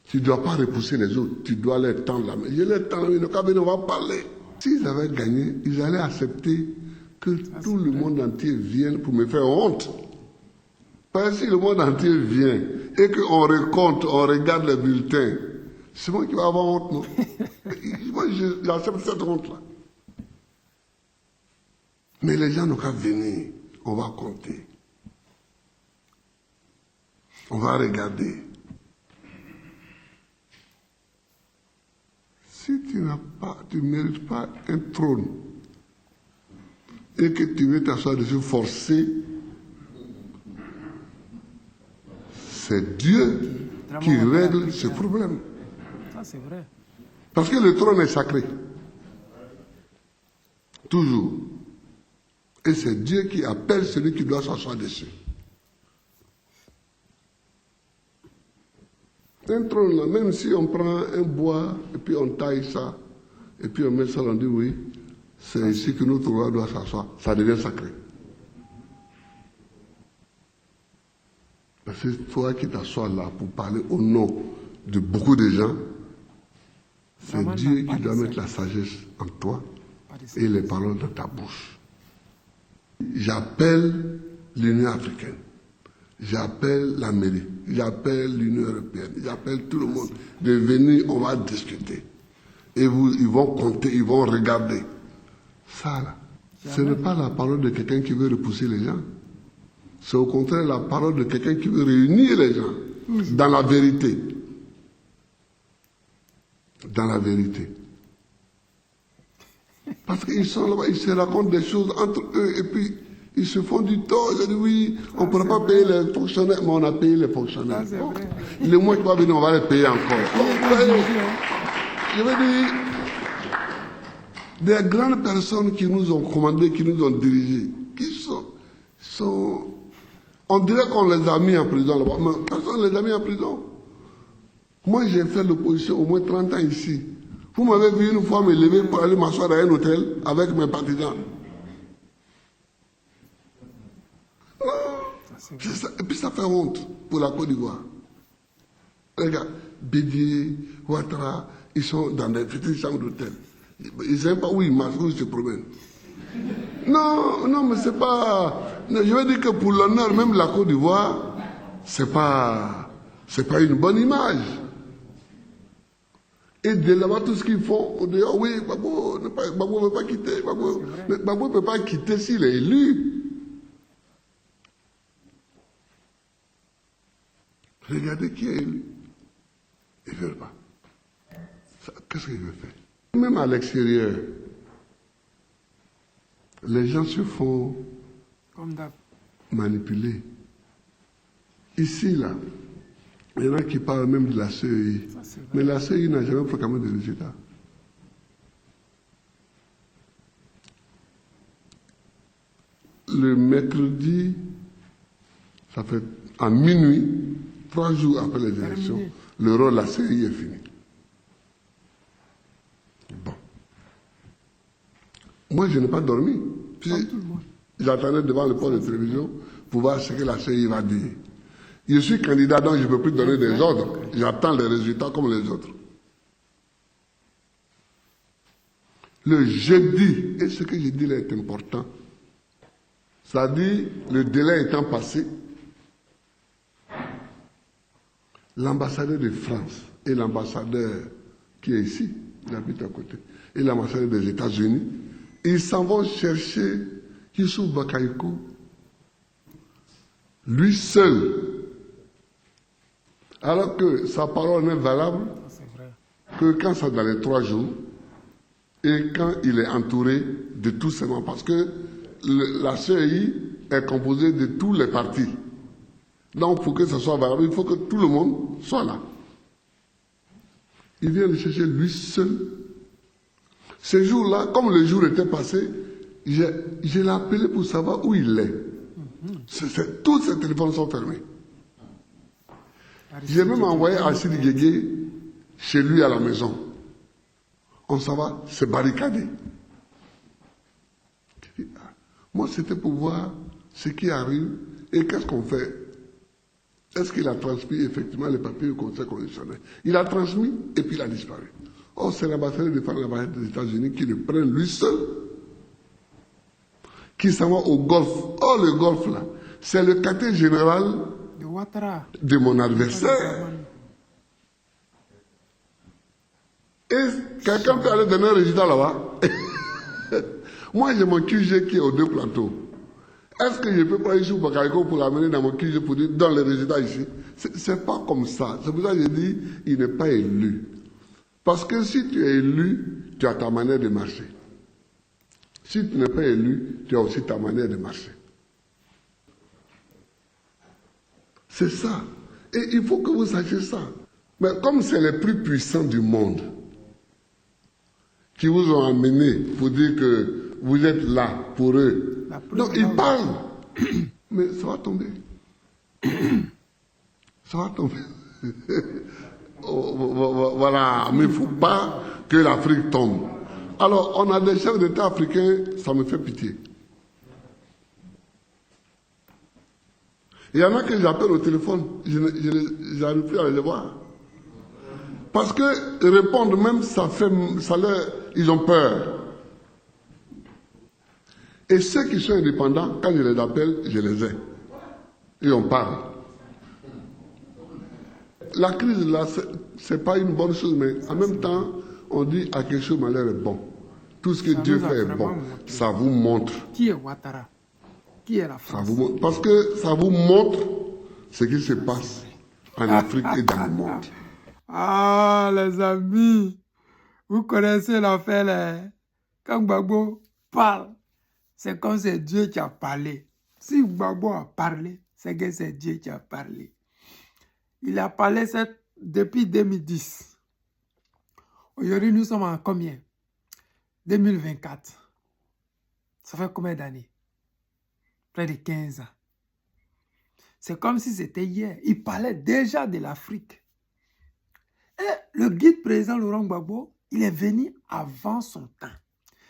Tu ne dois pas repousser les autres, tu dois leur tendre la main. Je leur tends la main, on va parler. S'ils avaient gagné, ils allaient accepter que tout le monde entier vienne pour me faire honte. Parce que si le monde entier vient et qu'on recompte, on regarde les bulletins, c'est moi qui vais avoir honte, non? Moi, j'accepte cette honte-là. Mais les gens n'ont qu'à venir, on va compter. On va regarder. Si tu ne mérites pas un trône et que tu veux t'asseoir dessus forcé, c'est Dieu qui règle ce problème. Ça, c'est vrai. Parce que le trône est sacré. Toujours. Et c'est Dieu qui appelle celui qui doit s'asseoir dessus. Un trône, là, même si on prend un bois et puis on taille ça, et puis on met ça, on dit oui, c'est ici que notre roi doit s'asseoir, ça devient sacré. Parce que toi qui t'assois là pour parler au nom de beaucoup de gens, c'est Dieu qui doit mettre la sagesse en toi et les paroles dans ta bouche. J'appelle l'Union africaine. J'appelle l'Amérique, j'appelle l'Union européenne, j'appelle tout le monde de venir, on va discuter. Et ils vont compter, ils vont regarder. Ça, là, ce n'est pas la parole de quelqu'un qui veut repousser les gens. C'est au contraire la parole de quelqu'un qui veut réunir les gens dans la vérité. Dans la vérité. Parce qu'ils sont là-bas, ils se racontent des choses entre eux et puis ils se font du tort. Ils disent oui, on ne pourra pas payer les fonctionnaires, mais on a payé les fonctionnaires. Oh, les mois qui vont venir, on va les payer encore. Je veux dire, des grandes personnes qui nous ont commandés, qui nous ont dirigés, qui sont on dirait qu'on les a mis en prison là-bas, mais personne ne les a mis en prison. Moi, j'ai fait l'opposition au moins 30 ans ici. Vous m'avez vu une fois me lever pour aller m'asseoir dans un hôtel avec mes partisans. Et puis ça fait honte pour la Côte d'Ivoire. Regarde, Bédier, Ouattara, ils sont dans des petites chambres d'hôtel. Ils ne savent pas où ils marchent, où ils se promènent. Non, mais c'est pas... Non, je veux dire que pour l'honneur, même la Côte d'Ivoire, c'est pas une bonne image. Et de là-bas, tout ce qu'ils font, on dit, oh oui, Gbagbo ne veut pas quitter. Gbagbo ne peut pas quitter s'il est élu. Regardez qui est élu. Il ne veut pas. Qu'est-ce qu'il veut faire? Même à l'extérieur, les gens se font manipuler. Ici, là, il y en a qui parlent même de la CEI. Mais la CEI n'a jamais proclamé de résultats. Le mercredi, ça fait à minuit, 3 jours après les élections, le rôle de la CEI est fini. Bon. Moi, je n'ai pas dormi. J'attendais devant le poste de télévision pour voir ce que la CEI va dire. Je suis candidat, donc je ne peux plus donner des ordres. J'attends les résultats comme les autres. Le jeudi, et ce que je dis là est important, c'est-à-dire le délai étant passé, l'ambassadeur de France et l'ambassadeur qui est ici, il habite à côté, et l'ambassadeur des États-Unis, ils s'en vont chercher Youssouf Bakayoko, lui seul, alors que sa parole n'est valable que quand c'est dans les 3 jours et quand il est entouré de tous ses membres. Parce que la CEI est composée de tous les partis. Donc, pour que ce soit valable, il faut que tout le monde soit là. Il vient le chercher lui seul. Ce jour-là, comme le jour était passé, je l'ai appelé pour savoir où il est. Tous ses téléphones sont fermés. J'ai même envoyé Achille Guégué chez lui à la maison. On s'en va se barricader. Moi, c'était pour voir ce qui arrive et qu'est-ce qu'on fait. Est-ce qu'il a transmis effectivement les papiers au Conseil constitutionnel? Il a transmis et puis il a disparu. Or, c'est l'ambassadeur des États-Unis qui le prend lui seul, qui s'en va au Golfe. Or, le Golfe, là, c'est le quartier général de mon adversaire. Et quelqu'un peut aller donner un résultat là-bas. Moi, j'ai mon QG qui est aux deux plateaux. Est-ce que je peux prendre ici Bakayoko pour l'amener dans mon QG pour dire dans les résultats ici? C'est pas comme ça. C'est pour ça que j'ai dit il n'est pas élu. Parce que si tu es élu, tu as ta manière de marcher. Si tu n'es pas élu, tu as aussi ta manière de marcher. C'est ça. Et il faut que vous sachiez ça. Mais comme c'est les plus puissants du monde qui vous ont amené pour dire que vous êtes là pour eux, donc ils parlent. Mais ça va tomber. Ça va tomber. Voilà, mais il ne faut pas que l'Afrique tombe. Alors, on a des chefs d'État africains, ça me fait pitié. Il y en a que j'appelle au téléphone, je n'arrive plus à les voir. Parce que répondre même, ils ont peur. Et ceux qui sont indépendants, quand je les appelle, je les ai. Et on parle. La crise là, c'est pas une bonne chose, mais en même temps, on dit à quelque chose malheur est bon. Tout ce que Dieu fait est bon. Ça vous montre. Qui est Ouattara? Qui est la France? Parce que ça vous montre ce qui se passe en Afrique et dans le monde. Ah, les amis, vous connaissez l'affaire là. Quand Gbagbo parle, c'est comme c'est Dieu qui a parlé. Si Gbagbo a parlé, c'est que c'est Dieu qui a parlé. Il a parlé depuis 2010. Aujourd'hui, nous sommes en combien? 2024. Ça fait combien d'années? Près de 15 ans. C'est comme si c'était hier. Il parlait déjà de l'Afrique. Et le guide président Laurent Gbagbo, il est venu avant son temps.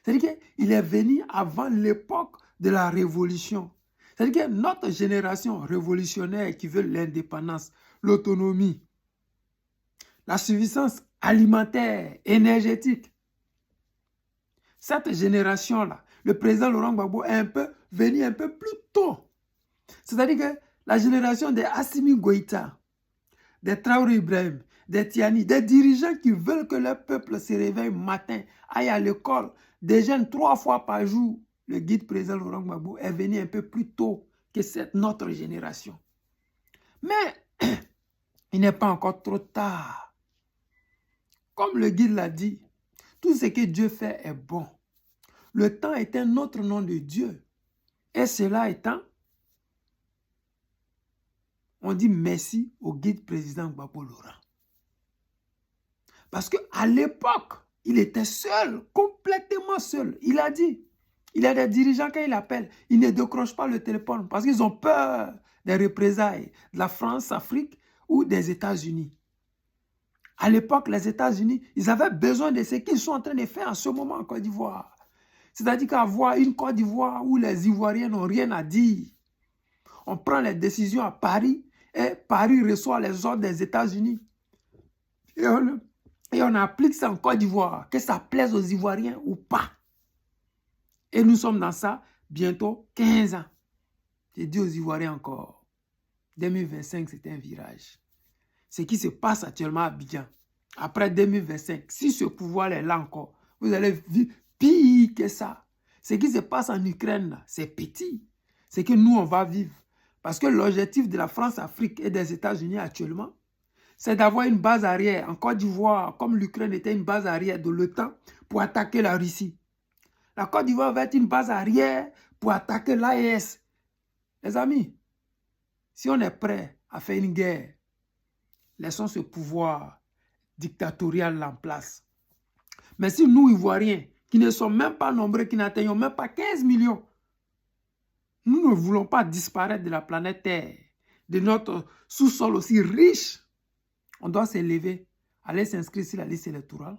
C'est-à-dire qu'il est venu avant l'époque de la révolution. C'est-à-dire que notre génération révolutionnaire qui veut l'indépendance, l'autonomie, la suffisance alimentaire, énergétique, cette génération-là, le président Laurent Gbagbo est venu un peu plus tôt. C'est-à-dire que la génération des Assimi Goïta, des Traoré Ibrahim, des Tiani, des dirigeants qui veulent que leur peuple se réveille matin, aille à l'école, déjeune 3 fois par jour. Le guide président Laurent Gbagbo est venu un peu plus tôt que notre génération. Mais il n'est pas encore trop tard. Comme le guide l'a dit, tout ce que Dieu fait est bon. Le temps est un autre nom de Dieu. Et cela étant, on dit merci au guide président Gbagbo Laurent. Parce qu'à l'époque, il était seul, complètement seul. Il a dit, il y a des dirigeants quand il appelle, ils ne décrochent pas le téléphone parce qu'ils ont peur des représailles de la France, Afrique ou des États-Unis. À l'époque, les États-Unis, ils avaient besoin de ce qu'ils sont en train de faire en ce moment en Côte d'Ivoire. C'est-à-dire qu'avoir une Côte d'Ivoire où les Ivoiriens n'ont rien à dire. On prend les décisions à Paris et Paris reçoit les ordres des États-Unis. Et on applique ça en Côte d'Ivoire, que ça plaise aux Ivoiriens ou pas. Et nous sommes dans ça bientôt 15 ans. J'ai dit aux Ivoiriens encore, 2025 c'est un virage. Ce qui se passe actuellement à Abidjan, après 2025, si ce pouvoir est là encore, vous allez vivre pire que ça. Ce qui se passe en Ukraine, c'est petit. C'est que nous, on va vivre. Parce que l'objectif de la France-Afrique et des États-Unis actuellement, c'est d'avoir une base arrière en Côte d'Ivoire, comme l'Ukraine était une base arrière de l'OTAN pour attaquer la Russie. La Côte d'Ivoire va être une base arrière pour attaquer l'AES. Les amis, si on est prêt à faire une guerre, laissons ce pouvoir dictatorial en place. Mais si nous, Ivoiriens, qui ne sommes même pas nombreux, qui n'atteignons même pas 15 millions, nous ne voulons pas disparaître de la planète Terre, de notre sous-sol aussi riche. On doit s'élever, aller s'inscrire sur la liste électorale,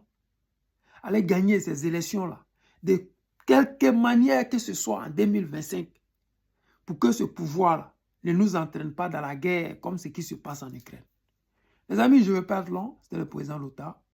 aller gagner ces élections-là, de quelque manière que ce soit en 2025, pour que ce pouvoir-là, ne nous entraîne pas dans la guerre comme ce qui se passe en Ukraine. Les amis, je ne veux pas être long. C'était le président Lota.